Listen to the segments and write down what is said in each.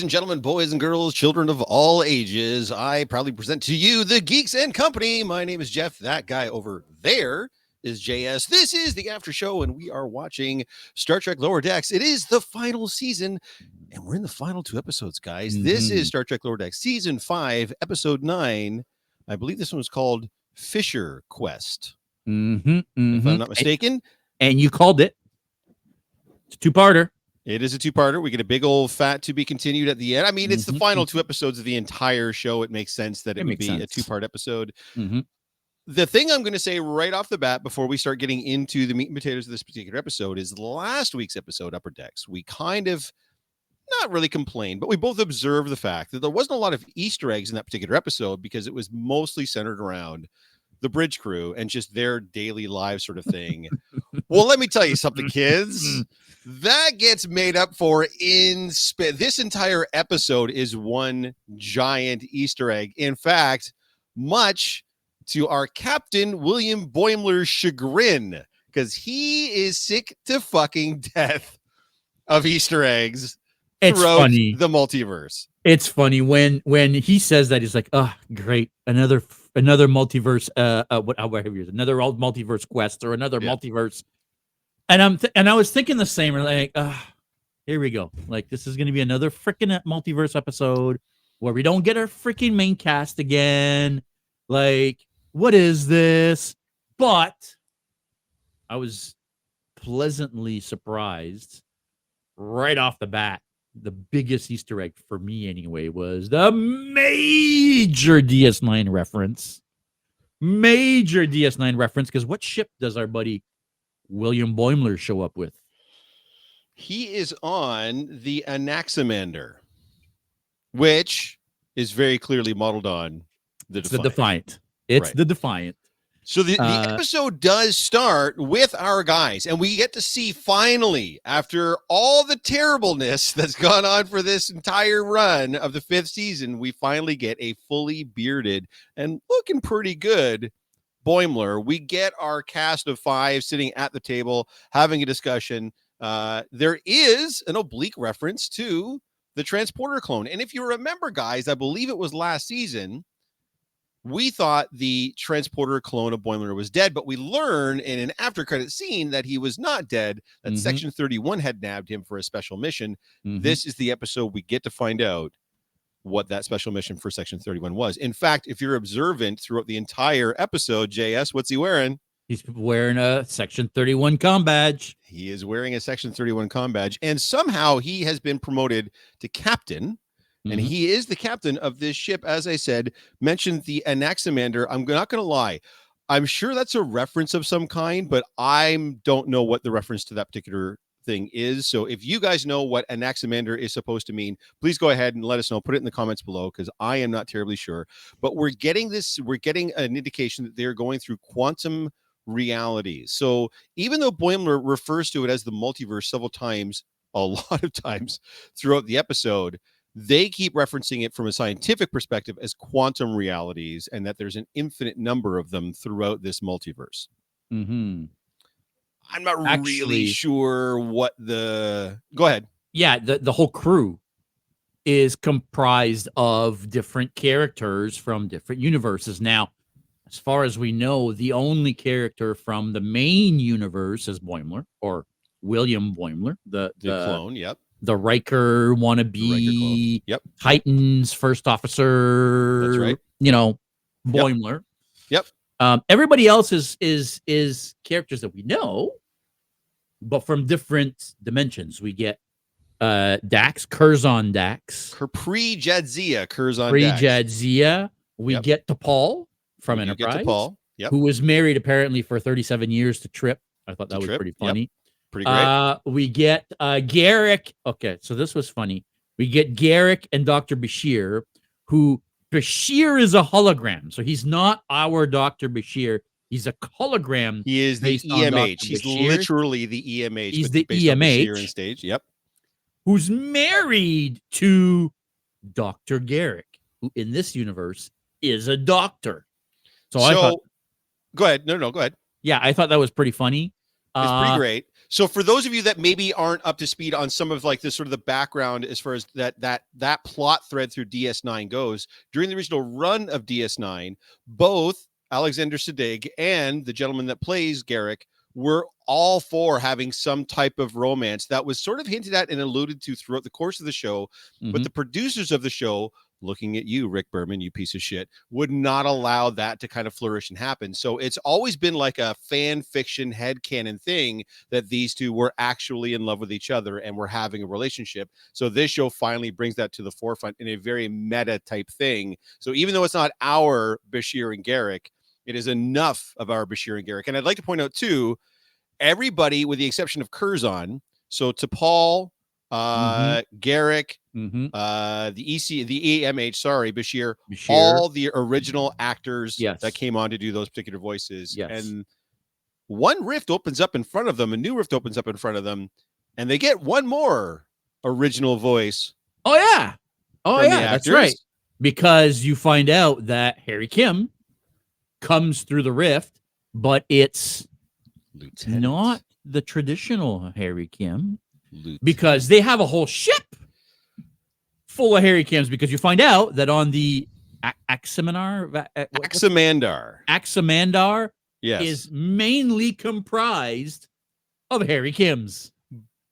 and gentlemen, boys and girls, children of all ages, I proudly present to you the Geeks and Company. My name is Jeff. That guy over there is JS. This is the after show, and we are watching Star Trek Lower Decks. It is the final season, and we're in the final 2 episodes, guys. This is Star Trek Lower Decks, Season 5, Episode 9. I believe this one was called Fissure Quest. If I'm not mistaken. And you called it. It's a 2-parter. It is a 2-parter. We get a big old fat to be continued at the end. I mean, it's the final 2 episodes of the entire show. It makes sense that it would be a 2-part episode. The thing I'm going to say right off the bat before we start getting into the meat and potatoes of this particular episode is last week's episode, Upper Decks, we kind of not really complained, but we both observed the fact that there wasn't a lot of Easter eggs in that particular episode because it was mostly centered around the bridge crew and just their daily lives sort of thing. Well, let me tell you something, kids. That gets made up for in this entire episode is one giant Easter egg. In fact, much to our Captain William Boimler's chagrin, because he is sick to fucking death of Easter eggs throughout the multiverse. It's funny when he says that, he's like, "Oh, great, another multiverse, another multiverse quest or another multiverse." And I was thinking the same, like, here we go. Like, this is going to be another freaking multiverse episode where we don't get our freaking main cast again. Like, what is this? But I was pleasantly surprised right off the bat. The biggest Easter egg for me, anyway, was the major DS9 reference. Major DS9 reference, because what ship does our buddy William Boimler show up with? He is on the Anaximander, which is very clearly modeled on the Defiant. It's the Defiant. So the episode does start with our guys, and we get to see finally, after all the terribleness that's gone on for this entire run of the 5th season, we finally get a fully bearded and looking pretty good Boimler. We get our cast of 5 sitting at the table having a discussion. There is an oblique reference to the transporter clone. And if you remember, guys, I believe it was last season, we thought the transporter clone of Boimler was dead, but we learn in an after-credit scene that he was not dead, that Section 31 had nabbed him for a special mission. This is the episode we get to find out what that special mission for Section 31 was. In fact, if you're observant throughout the entire episode, JS, what's he wearing? He's wearing a Section 31 comm badge. He is wearing a Section 31 comm badge, and somehow he has been promoted to captain, and he is the captain of this ship. As I said, mentioned the Anaximander. I'm not going to lie. I'm sure that's a reference of some kind, but I don't know what the reference to that particular thing is. So if you guys know what Anaximander is supposed to mean, please go ahead and let us know. Put it in the comments below, because I am not terribly sure. But we're getting an indication that they're going through quantum realities. So even though Boimler refers to it as the multiverse several times, a lot of times throughout the episode, they keep referencing it from a scientific perspective as quantum realities, and that there's an infinite number of them throughout this multiverse. I'm not really sure what the... Go ahead. Yeah, the whole crew is comprised of different characters from different universes. Now, as far as we know, the only character from the main universe is Boimler, or William Boimler, the clone, the Riker wannabe, Titan's first officer. That's right. Boimler. Everybody else is characters that we know, but from different dimensions. We get Dax, Curzon Dax. Pre-Jadzia, Curzon Dax. Pre-Jadzia. We get T'Pol from Enterprise, who was married apparently for 37 years to Trip. I thought that was pretty funny. Pretty great. We get Garrick. Okay, so this was funny. We get Garrick and Dr. Bashir, who Bashir is a hologram. So he's not our Dr. Bashir. He's a hologram. He is the EMH. He's literally the EMH. He's the EMH. On stage. Who's married to Dr. Garrick, who in this universe is a doctor. So I thought, go ahead. No, go ahead. Yeah, I thought that was pretty funny. It's pretty great. So for those of you that maybe aren't up to speed on some of like this sort of the background as far as that plot thread through DS9 goes, during the original run of DS9, both Alexander Siddig and the gentleman that plays Garrick were all for having some type of romance that was sort of hinted at and alluded to throughout the course of the show. But the producers of the show, looking at you, Rick Berman, you piece of shit, would not allow that to kind of flourish and happen. So it's always been like a fan fiction headcanon thing that these two were actually in love with each other and were having a relationship. So this show finally brings that to the forefront in a very meta type thing. So even though it's not our Bashir and Garrick, it is enough of our Bashir and Garrick. And I'd like to point out too, everybody with the exception of Curzon, so T'Pol, Garrick, the EMH, sorry, Bashir, all the original actors that came on to do those particular voices. And one rift opens up in front of them, a new rift opens up in front of them, and they get one more original voice. Oh yeah. Oh yeah, that's right. Because you find out that Harry Kim comes through the rift, but it's not the traditional Harry Kim. Because they have a whole ship full of Harry Kims, because you find out that on the Aximandar is mainly comprised of Harry Kims.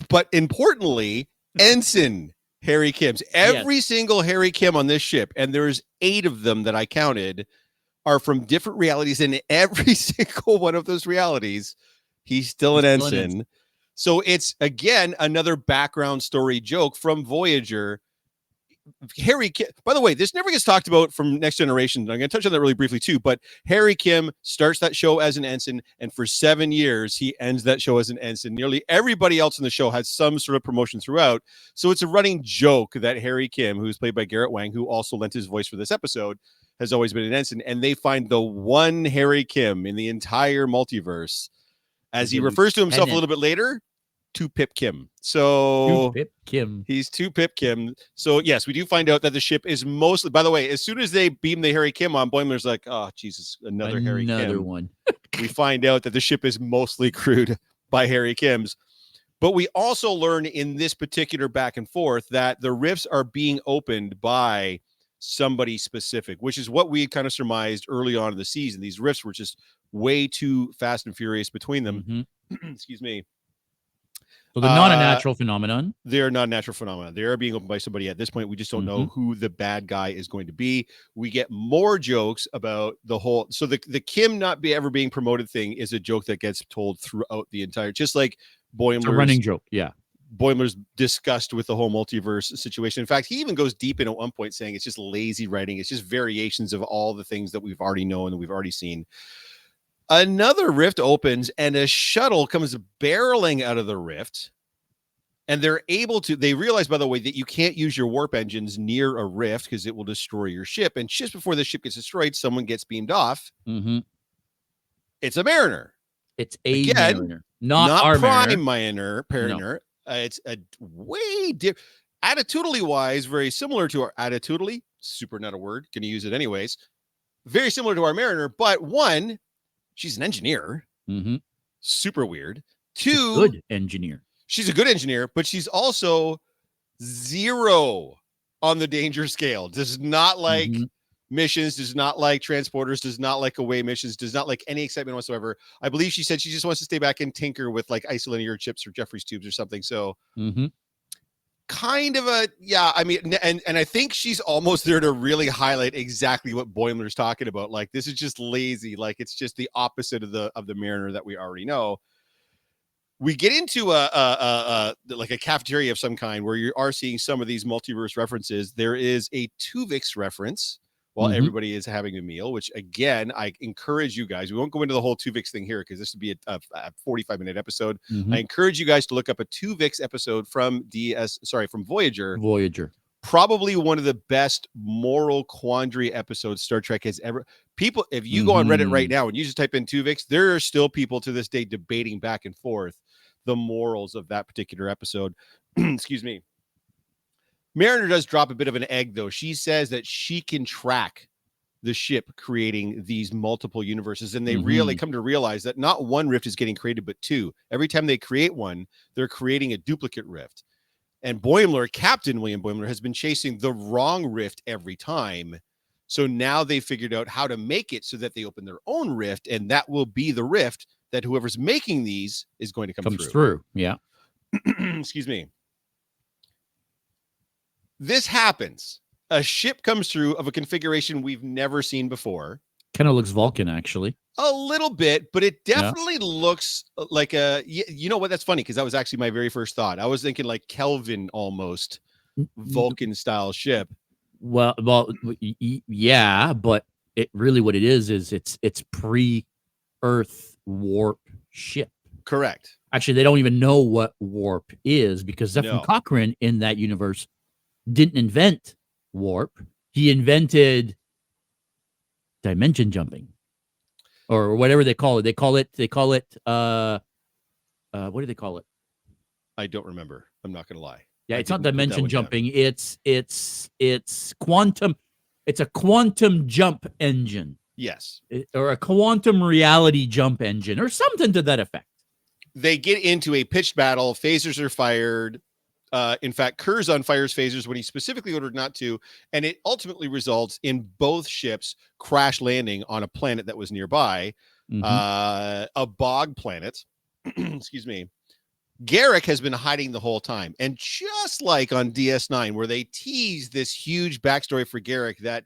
But importantly, Ensign Harry Kims. Every single Harry Kim on this ship, and there's 8 of them that I counted, are from different realities. And every single one of those realities, he's still an ensign. So it's, again, another background story joke from Voyager. Harry Kim, by the way, this never gets talked about from Next Generation. I'm going to touch on that really briefly too, but Harry Kim starts that show as an ensign, and for 7 years, he ends that show as an ensign. Nearly everybody else in the show has some sort of promotion throughout. So it's a running joke that Harry Kim, who's played by Garrett Wang, who also lent his voice for this episode, has always been an ensign. And they find the one Harry Kim in the entire multiverse, as he refers to himself a little bit later, 2-Pip Kim. So 2-Pip Kim. He's 2-Pip Kim. So yes, we do find out that the ship is mostly, by the way, as soon as they beam the Harry Kim on, Boimler's like, oh, Jesus, another Harry Kim. Another one. We find out that the ship is mostly crewed by Harry Kims. But we also learn in this particular back and forth that the rifts are being opened by somebody specific, which is what we kind of surmised early on in the season. These rifts were just way too fast and furious between them. Excuse me. So they're not a natural phenomenon. They're not a natural phenomenon. They are being opened by somebody. At this point, we just don't know who the bad guy is going to be. We get more jokes about the whole. So the Kim not be ever being promoted thing is a joke that gets told throughout the entire. Just like Boimler's, it's a running joke. Yeah. Boimler's disgust with the whole multiverse situation. In fact, he even goes deep in at one point saying it's just lazy writing. It's just variations of all the things that we've already known and we've already seen. Another rift opens and a shuttle comes barreling out of the rift. And they're able to, they realize, by the way, that you can't use your warp engines near a rift because it will destroy your ship. And just before the ship gets destroyed, someone gets beamed off. It's a Mariner. It's a Mariner. Not our Prime Mariner. No. It's a way different, attitudinally wise, very similar to our attitudinally, super not a word, going to use it anyways. Very similar to our Mariner, but one, she's an engineer. Super weird. Two, good engineer. She's a good engineer, but she's also 0 on the danger scale. Does not like missions, does not like transporters, does not like away missions, does not like any excitement whatsoever. I believe she said she just wants to stay back and tinker with like isolinear chips or Jeffrey's tubes or something. So kind of a, yeah, I mean, and I think she's almost there to really highlight exactly what Boimler's talking about. Like, this is just lazy. Like, it's just the opposite of the Mariner that we already know. We get into like a cafeteria of some kind where you are seeing some of these multiverse references. There is a Tuvix reference while everybody is having a meal, which again, I encourage you guys, we won't go into the whole Tuvix thing here because this would be a 45-minute episode. I encourage you guys to look up a Tuvix episode from from Voyager. Probably one of the best moral quandary episodes Star Trek has ever. People, if you go on Reddit right now and you just type in Tuvix, there are still people to this day debating back and forth the morals of that particular episode. Excuse me. Mariner does drop a bit of an egg, though. She says that she can track the ship creating these multiple universes. And they really come to realize that not one rift is getting created, but two. Every time they create one, they're creating a duplicate rift. And Boimler, Captain William Boimler, has been chasing the wrong rift every time. So now they figured out how to make it so that they open their own rift, and that will be the rift that whoever's making these is going to come through. Yeah. Excuse me. This happens. A ship comes through of a configuration we've never seen before. Kind of looks Vulcan, actually. A little bit, but it definitely looks like a, you know what? That's funny because that was actually my very first thought. I was thinking like Kelvin almost Vulcan style ship. Well, yeah, but it really what it is it's pre-Earth warp ship. Correct. Actually, they don't even know what warp is because Zefram Cochrane in that universe didn't invent warp. He invented dimension jumping, or whatever they call it. They call it. What do they call it? I don't remember. I'm not going to lie. Yeah, it's not dimension jumping. It's quantum. It's a quantum jump engine. Yes, or a quantum reality jump engine, or something to that effect. They get into a pitched battle. Phasers are fired. In fact, Curzon fires phasers when he specifically ordered not to, and it ultimately results in both ships crash landing on a planet that was nearby, a bog planet. Excuse me. Garrick has been hiding the whole time, and just like on DS9, where they tease this huge backstory for Garrick that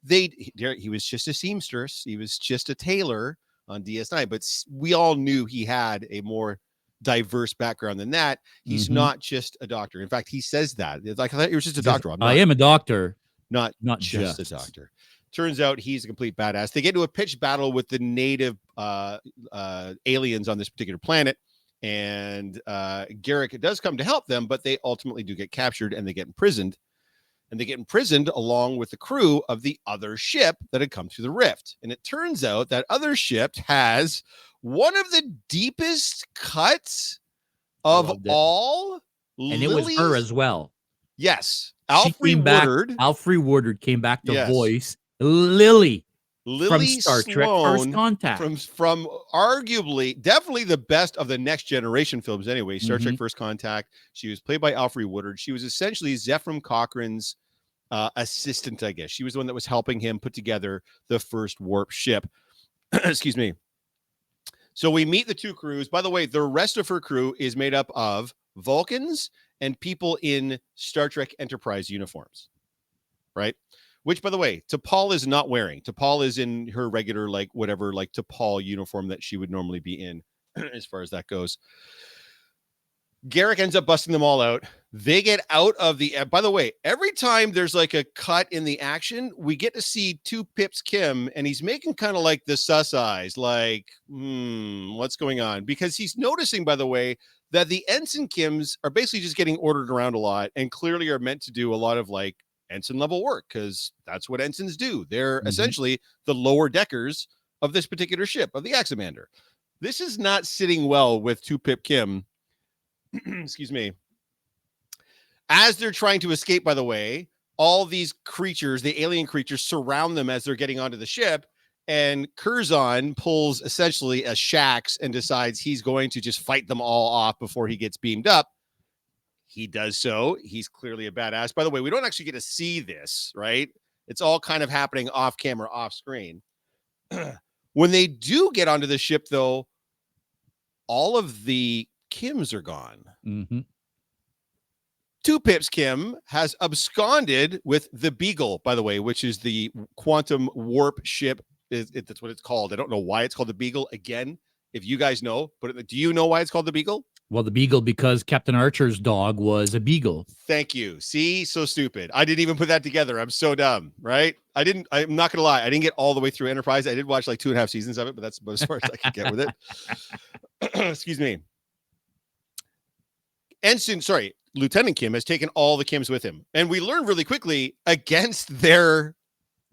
he was just a seamstress, he was just a tailor on DS9, but we all knew he had a more diverse background than that. He's not just a doctor. In fact, he says that. It's like, I thought you were just a doctor. I am a doctor, not just a doctor. Turns out he's a complete badass. They get into a pitched battle with the native aliens on this particular planet, and Garrick does come to help them, but they ultimately do get captured and they get imprisoned. And they get imprisoned along with the crew of the other ship that had come through the rift. And it turns out that other ship has one of the deepest cuts of all. And it was her as well. Yes. Alfre Woodard came back to voice Lily from Star Sloan, Trek First Contact. From arguably, definitely the best of the Next Generation films anyway, Star Trek First Contact. She was played by Alfre Woodard. She was essentially Zefram Cochrane's assistant, I guess. She was the one that was helping him put together the first warp ship. Excuse me. So we meet the two crews. By the way, the rest of her crew is made up of Vulcans and people in Star Trek Enterprise uniforms, right? Which, by the way, T'Pol is not wearing. T'Pol is in her regular, like, whatever, like, T'Pol uniform that she would normally be in, as far as that goes. Garrick ends up busting them all out. They get out of the... By the way, every time there's, like, a cut in the action, we get to see Two Pips Kim, and he's making kind of, like, the sus eyes, like, what's going on? Because he's noticing, by the way, that the Ensign Kims are basically just getting ordered around a lot and clearly are meant to do a lot of, like, ensign level work, because that's what ensigns do. They're essentially the lower deckers of this particular ship, of the Axamander. This is not sitting well with Two Pip Kim. Excuse me. As they're trying to escape, by the way, all these creatures, the alien creatures, surround them as they're getting onto the ship, and Curzon pulls essentially a Shax and decides he's going to just fight them all off before he gets beamed up. He does so. He's clearly a badass. By the way, we don't actually get to see this, right? It's all kind of happening off camera, off screen. When they do get onto the ship, though, all of the Kims are gone. Two Pips Kim has absconded with the Beagle, by the way, which is the quantum warp ship. That's what it's called. I don't know why it's called the Beagle. Again, if you guys know, but do you know why it's called the Beagle? Well, the Beagle, because Captain Archer's dog was a Beagle. Thank you. See, so stupid. I didn't even put that together. I'm so dumb, right? I'm not going to lie. I didn't get all the way through Enterprise. I did watch like 2.5 seasons of it, but that's about as far as I could get with it. Excuse me. Lieutenant Kim has taken all the Kims with him. And we learn really quickly against their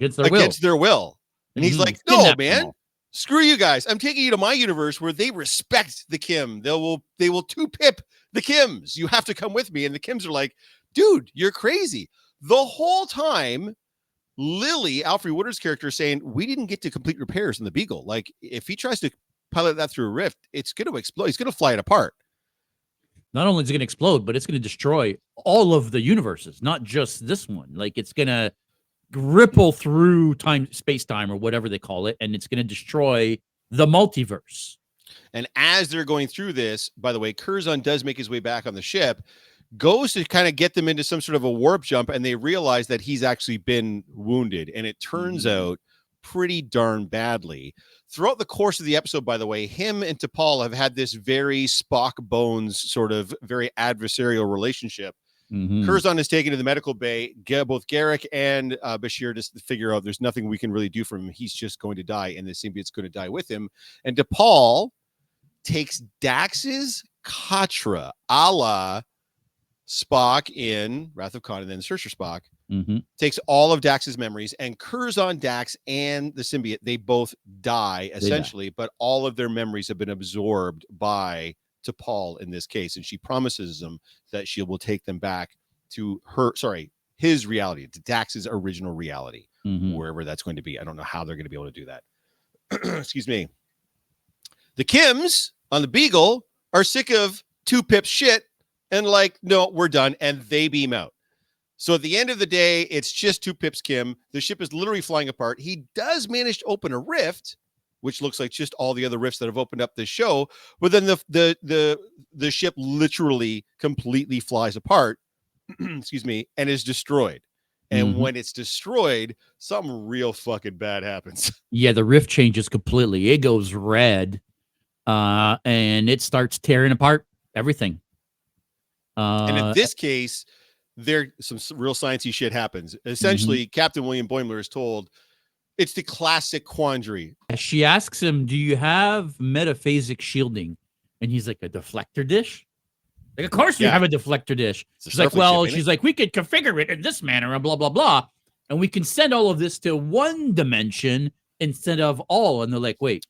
will. And he's like, no, man. Screw you guys. I'm taking you to my universe where they respect the Kim. They will two pip the Kims. You have to come with me. And the Kims are like, dude, you're crazy. The whole time, Lily, Alfred Woodard's character, is saying, we didn't get to complete repairs in the Beagle. Like, if he tries to pilot that through a rift, it's going to explode. He's going to fly it apart. Not only is it going to explode, but it's going to destroy all of the universes, not just this one. Like, it's going to ripple through space-time, or whatever they call it, and it's going to destroy the multiverse. And as they're going through this, by the way, Curzon does make his way back on the ship, goes to kind of get them into some sort of a warp jump, and they realize that he's actually been wounded. And it turns out pretty darn badly. Throughout the course of the episode, by the way, him and T'Pol have had this very Spock Bones sort of very adversarial relationship. Curzon is taken to the medical bay. Both Garrick and Bashir just figure out there's nothing we can really do for him. He's just going to die, and the symbiote's going to die with him. And T'Pol takes Dax's Katra, a la Spock in Wrath of Khan, and then Searcher Spock, takes all of Dax's memories, and Curzon, Dax, and the symbiote, they both die, essentially, but all of their memories have been absorbed by T'Pol in this case, and she promises them that she will take them back to his reality, to Dax's original reality, wherever that's going to be. I don't know how they're going to be able to do that. Excuse me. The Kims on the Beagle are sick of 2-Pip's shit and like, no, we're done, and they beam out. So at the end of the day, it's just 2-Pip's Kim. The ship is literally flying apart. He does manage to open a rift, which looks like just all the other rifts that have opened up this show. But then the ship literally completely flies apart, excuse me, and is destroyed. And when it's destroyed, something real fucking bad happens. Yeah, the rift changes completely. It goes red, and it starts tearing apart everything. And in this case, there some real sciencey shit happens. Essentially, Captain William Boimler is told it's the classic quandary. She asks him, do you have metaphasic shielding? And he's like, a deflector dish? Like, of course you have a deflector dish. She's like, well, she's like, we could configure it in this manner and blah, blah, blah. And we can send all of this to one dimension instead of all. And they're like, wait,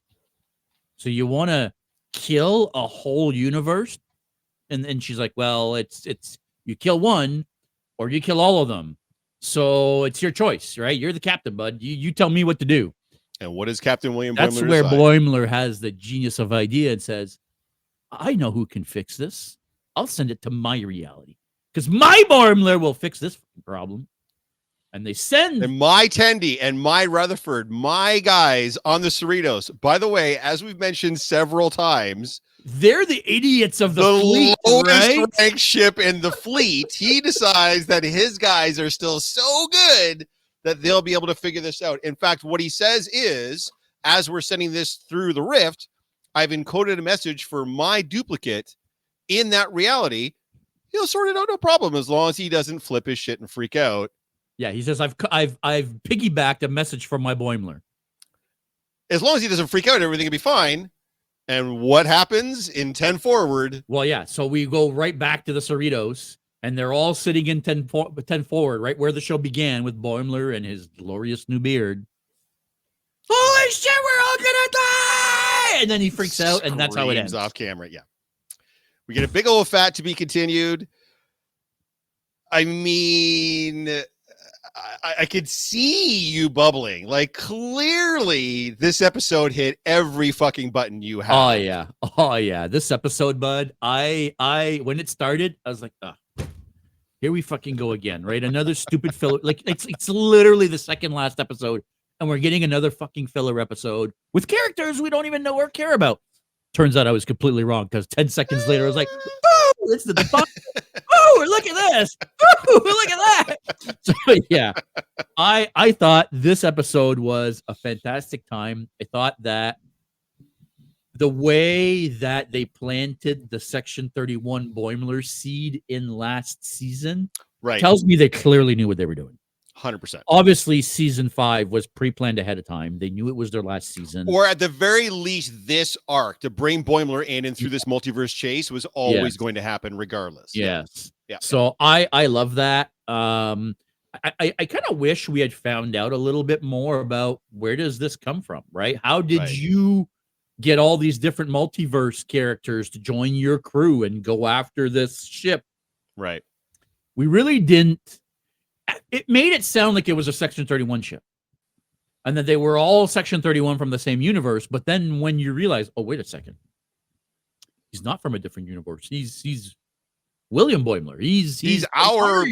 so you want to kill a whole universe? And she's like, well, it's you kill one or you kill all of them. So it's your choice, right? You're the captain, bud. You tell me what to do. And what is Captain William Boimler That's where Boimler has the genius of idea and says, I know who can fix this. I'll send it to my reality because my Boimler will fix this problem. And they send... And my Tendi and my Rutherford, my guys on the Cerritos. By the way, as we've mentioned several times... They're the idiots of the fleet, lowest ranked ship in the fleet. He decides that his guys are still so good that they'll be able to figure this out. In fact, what he says is, as we're sending this through the rift, I've encoded a message for my duplicate in that reality. He'll sort it out, no problem, as long as he doesn't flip his shit and freak out. Yeah, he says, I've piggybacked a message from my Boimler. As long as he doesn't freak out, everything will be fine. And what happens in 10 forward? Well, yeah. So we go right back to the Cerritos, and they're all sitting in 10 forward, right where the show began with Boimler and his glorious new beard. Holy shit, we're all gonna die! And then he freaks out, and that's how it ends. Off camera, yeah. We get a big old fat to be continued. I mean, I could see you bubbling. Like, clearly this episode hit every fucking button you have. Oh yeah. This episode, bud, I when it started, I was like, here we fucking go again, right? Another stupid filler. Like, it's literally the second last episode, and we're getting another fucking filler episode with characters we don't even know or care about. Turns out I was completely wrong, because 10 seconds later I was like, oh, it's the defunct. Oh, look at this. Oh, look at that. So yeah, I thought this episode was a fantastic time. I thought that the way that they planted the Section 31 Boimler seed in last season tells me they clearly knew what they were doing. 100%. Obviously, season 5 was pre-planned ahead of time. They knew it was their last season. Or at the very least, this arc to bring Boimler in and through this multiverse chase was always going to happen regardless. Yes. Yeah. So I love that. I kind of wish we had found out a little bit more about where does this come from, right? How did you get all these different multiverse characters to join your crew and go after this ship? Right. We really didn't. it made it sound like it was a Section 31 ship, and that they were all Section 31 from the same universe. But then when you realize, oh, wait a second, he's not from a different universe. He's William Boimler. He's our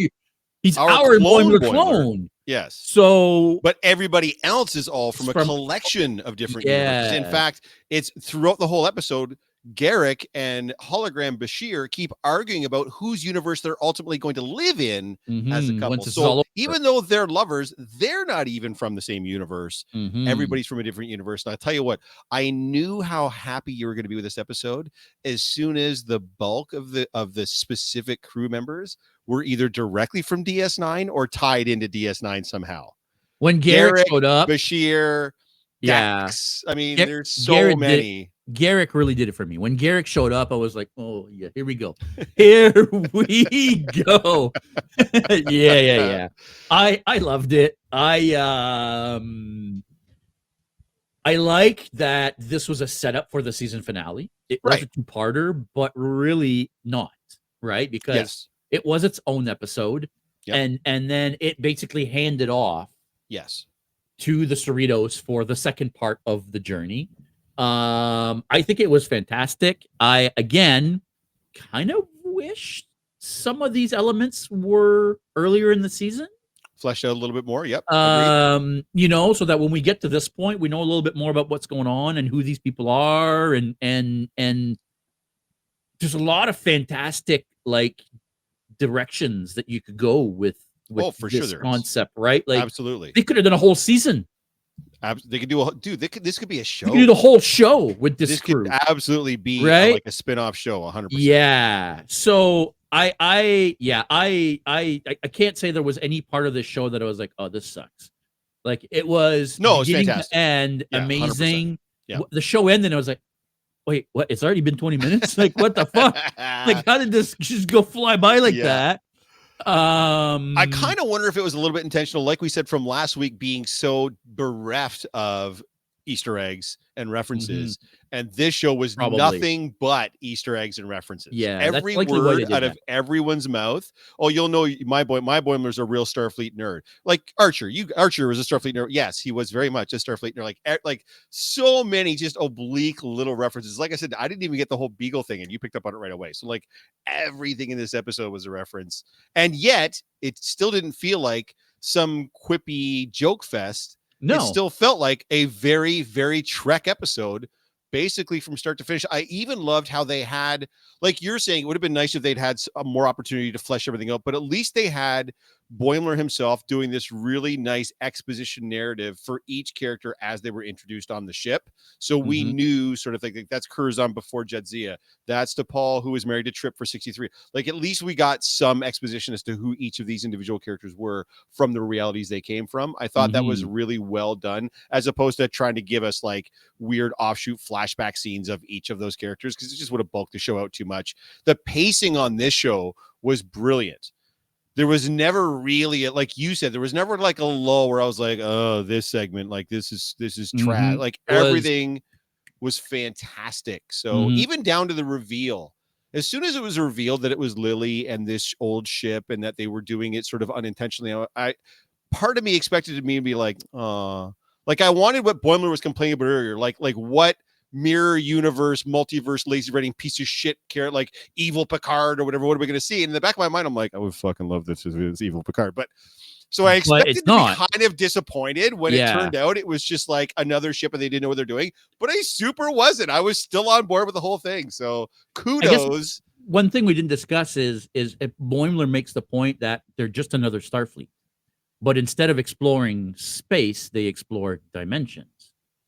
Boimler clone. Yes. So, but everybody else is all from a collection of different universes. In fact, it's throughout the whole episode, Garrick and hologram Bashir keep arguing about whose universe they're ultimately going to live in as a couple. So even though they're lovers, they're not even from the same universe. Everybody's from a different universe. And I'll tell you what, I knew how happy you were going to be with this episode as soon as the bulk of the specific crew members were either directly from DS9 or tied into DS9 somehow. When Garrick showed up, Bashir, Dax, I mean, there's so many. Garrick really did it for me. When Garrick showed up, I was like, oh, yeah, here we go. Here we go. Yeah. I loved it. I like that this was a setup for the season finale. It was a two-parter, but really not, right? Because it was its own episode, and then it basically handed off to the Cerritos for the second part of the journey. I think it was fantastic. I, again, kind of wish some of these elements were earlier in the season. Fleshed out a little bit more. Yep. You know, so that when we get to this point, we know a little bit more about what's going on and who these people are. And there's a lot of fantastic, like, directions that you could go with this concept, right? Like, absolutely. They could have done a whole season. They could do this could be a show. They could do the whole show with this crew. Could absolutely be like a spin-off show, 100%. Yeah. So I can't say there was any part of this show that I was like, oh, this sucks. Like, it was beginning fantastic. To end, amazing. Yeah. The show ended and I was like, wait, what? It's already been 20 minutes? Like, what the fuck? Like, how did this just go fly by like that? I kind of wonder if it was a little bit intentional, like we said from last week, being so bereft of Easter eggs and references, and this show was nothing but Easter eggs and references. Yeah, every word out of everyone's mouth. Oh, you'll know my Boimler's a real Starfleet nerd. Like Archer was a Starfleet nerd. Yes, he was very much a Starfleet nerd. Like so many just oblique little references. Like I said, I didn't even get the whole Beagle thing, and you picked up on it right away. So like everything in this episode was a reference, and yet it still didn't feel like some quippy joke fest. No, it still felt like a very, very Trek episode, basically from start to finish. I even loved how they had, like you're saying, it would have been nice if they'd had a more opportunity to flesh everything out, but at least they had Boimler himself doing this really nice exposition narrative for each character as they were introduced on the ship. So we knew sort of like that's Curzon before Jadzia. That's T'Pol, who was married to Trip for 63. Like, at least we got some exposition as to who each of these individual characters were from the realities they came from. I thought that was really well done, as opposed to trying to give us like weird offshoot flashback scenes of each of those characters, because it just would have bulked the show out too much. The pacing on this show was brilliant. There was never really, like you said, there was never like a lull where I was like, oh, this segment, like this is trash. Like everything was fantastic. So even down to the reveal, as soon as it was revealed that it was Lily and this old ship and that they were doing it sort of unintentionally, part of me expected me to be like, like I wanted what Boimler was complaining about earlier, like what mirror universe, multiverse, lazy writing piece of shit carrot, like evil Picard or whatever. What are we going to see? And in the back of my mind, I'm like, I would fucking love this as evil Picard. But so I expected to be kind of disappointed when it turned out it was just like another ship and they didn't know what they're doing. But I super wasn't. I was still on board with the whole thing. So kudos. One thing we didn't discuss is if Boimler makes the point that they're just another Starfleet, but instead of exploring space, they explore dimensions.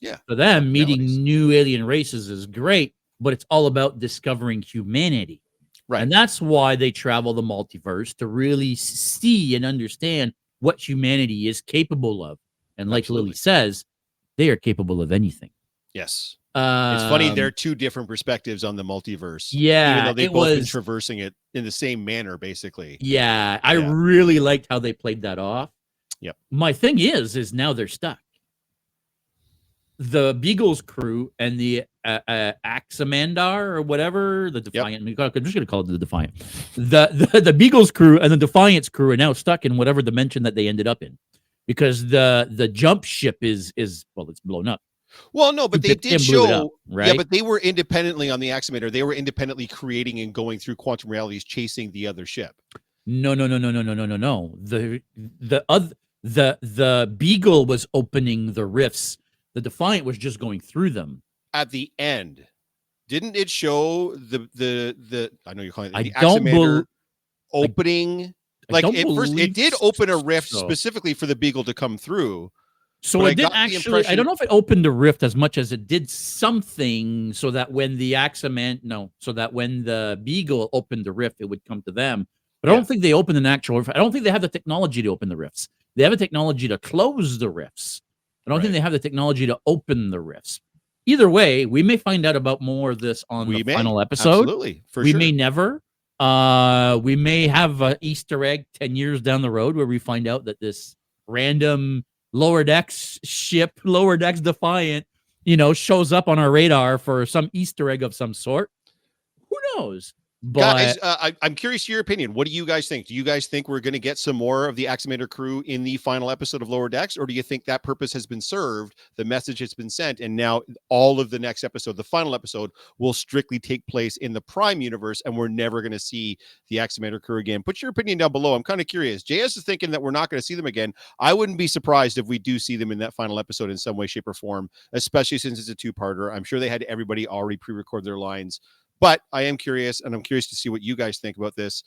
Yeah. For them, meeting new alien races is great, but it's all about discovering humanity. Right. And that's why they travel the multiverse, to really see and understand what humanity is capable of. And like Lily says, they are capable of anything. Yes. It's funny, there are two different perspectives on the multiverse. Yeah. Even though they've both been traversing it in the same manner, basically. Yeah. I really liked how they played that off. Yep. My thing is now they're stuck. the Beagle's crew and the Axamandar or whatever, the Defiant. Yep. I'm just going to call it the Defiant. The Beagle's crew and the Defiant's crew are now stuck in whatever dimension that they ended up in, because the jump ship is well, it's blown up. Well, no, but they did show, right? Yeah, but they were independently on the Axamander. They were independently creating and going through quantum realities, chasing the other ship. No. The Beagle was opening the rifts. The Defiant was just going through them. At the end, didn't it show the I know you're calling it the Axamander opening? Like at first, it did open a rift specifically for the Beagle to come through. So it didn't actually. I don't know if it opened a rift as much as it did something, so that when the so that when the Beagle opened the rift, it would come to them. But I don't think they opened an actual rift. I don't think they have the technology to open the rifts. They have a technology to close the rifts. I don't think they have the technology to open the rifts. Either way, we may find out about more of this on the final episode. Absolutely, we may never. We may have an Easter egg 10 years down the road where we find out that this random lower decks ship, lower decks Defiant, shows up on our radar for some Easter egg of some sort. Who knows? But guys, I'm curious your opinion. What do you guys think? Do you guys think we're going to get some more of the Axamander crew in the final episode of Lower Decks, or do you think that purpose has been served, the message has been sent, and now all of the next episode, the final episode, will strictly take place in the Prime universe, and we're never going to see the Axamander crew again? Put your opinion down below. I'm kind of curious. JS is thinking that we're not going to see them again. I wouldn't be surprised if we do see them in that final episode in some way, shape, or form, especially since it's a two-parter. I'm sure they had everybody already pre-record their lines. But I am curious, and I'm curious to see what you guys think about this.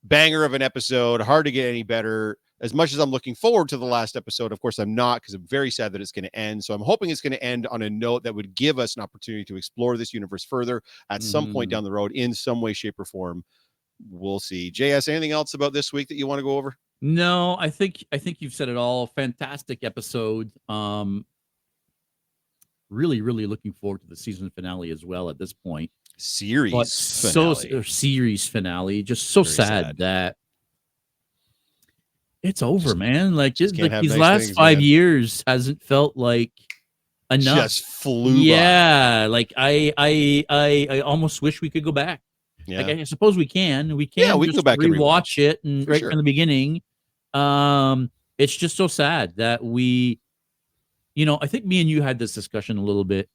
Banger of an episode, hard to get any better. As much as I'm looking forward to the last episode, of course, I'm not, because I'm very sad that it's going to end. So I'm hoping it's going to end on a note that would give us an opportunity to explore this universe further at some point down the road in some way, shape, or form. We'll see. JS, anything else about this week that you want to go over? No, I think you've said it all. Fantastic episode. Really, really looking forward to the season finale as well at this point. Series finale. Just so sad that it's over, man. Like just like these last 5 years hasn't felt like enough. Just flew by. Like I almost wish we could go back. Yeah. Like I suppose we can. We can. Yeah, we can go back and rewatch it and from the beginning. It's just so sad that we, I think me and you had this discussion a little bit.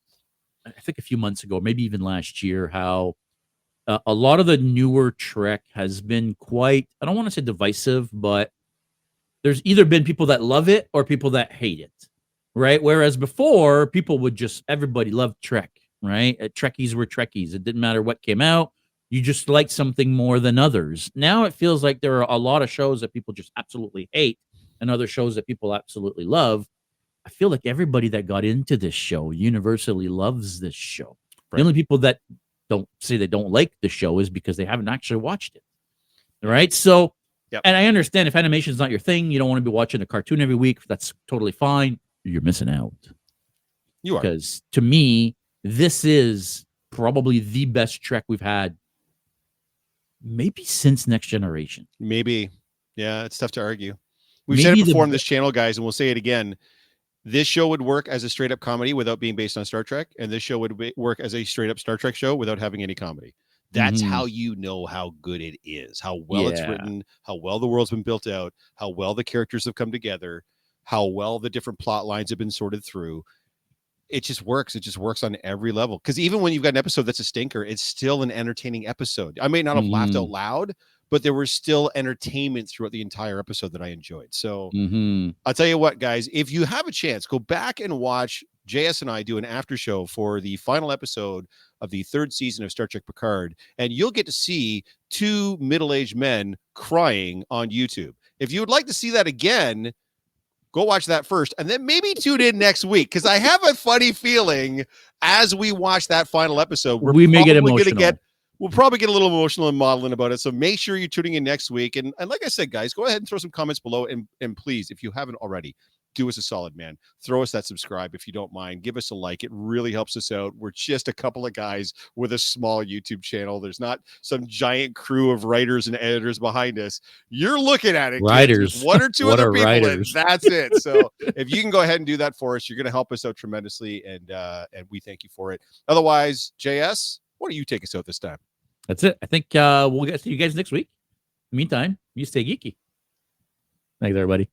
I think a few months ago, maybe even last year, how a lot of the newer Trek has been quite, I don't want to say divisive, but there's either been people that love it or people that hate it, right? Whereas before, people would everybody loved Trek, right? Trekkies were Trekkies. It didn't matter what came out. You just liked something more than others. Now it feels like there are a lot of shows that people just absolutely hate and other shows that people absolutely love. I feel like everybody that got into this show universally loves this show. Right. The only people that don't say they don't like the show is because they haven't actually watched it. Right. So, and I understand if animation is not your thing, you don't want to be watching a cartoon every week. That's totally fine. You're missing out. You are. Because to me, this is probably the best Trek we've had maybe since Next Generation. Maybe. Yeah, it's tough to argue. We've said it before on this channel, guys, and we'll say it again. This show would work as a straight up comedy without being based on Star Trek. And this show would work as a straight up Star Trek show without having any comedy. That's how you know how good it is, how well it's written, how well the world's been built out, how well the characters have come together, how well the different plot lines have been sorted through. It just works. It just works on every level. Because even when you've got an episode that's a stinker, it's still an entertaining episode. I may not have laughed out loud, but there was still entertainment throughout the entire episode that I enjoyed. So I'll tell you what, guys, if you have a chance, go back and watch JS and I do an after show for the final episode of the 3rd season of Star Trek Picard, and you'll get to see 2 middle-aged men crying on YouTube. If you would like to see that again, go watch that first, and then maybe tune in next week, because I have a funny feeling as we watch that final episode, we may get emotional. We'll probably get a little emotional and maudlin about it. So make sure you're tuning in next week. And like I said, guys, go ahead and throw some comments below. And please, if you haven't already, do us a solid, man. Throw us that subscribe if you don't mind. Give us a like. It really helps us out. We're just a couple of guys with a small YouTube channel. There's not some giant crew of writers and editors behind us. You're looking at it, writers, kids, 1 or 2 what other are people, writers? and that's it. So if you can go ahead and do that for us, you're going to help us out tremendously, and we thank you for it. Otherwise, JS, why don't you take us out this time? That's it. I think we'll see you guys next week. Meantime, you stay geeky. Thanks, everybody.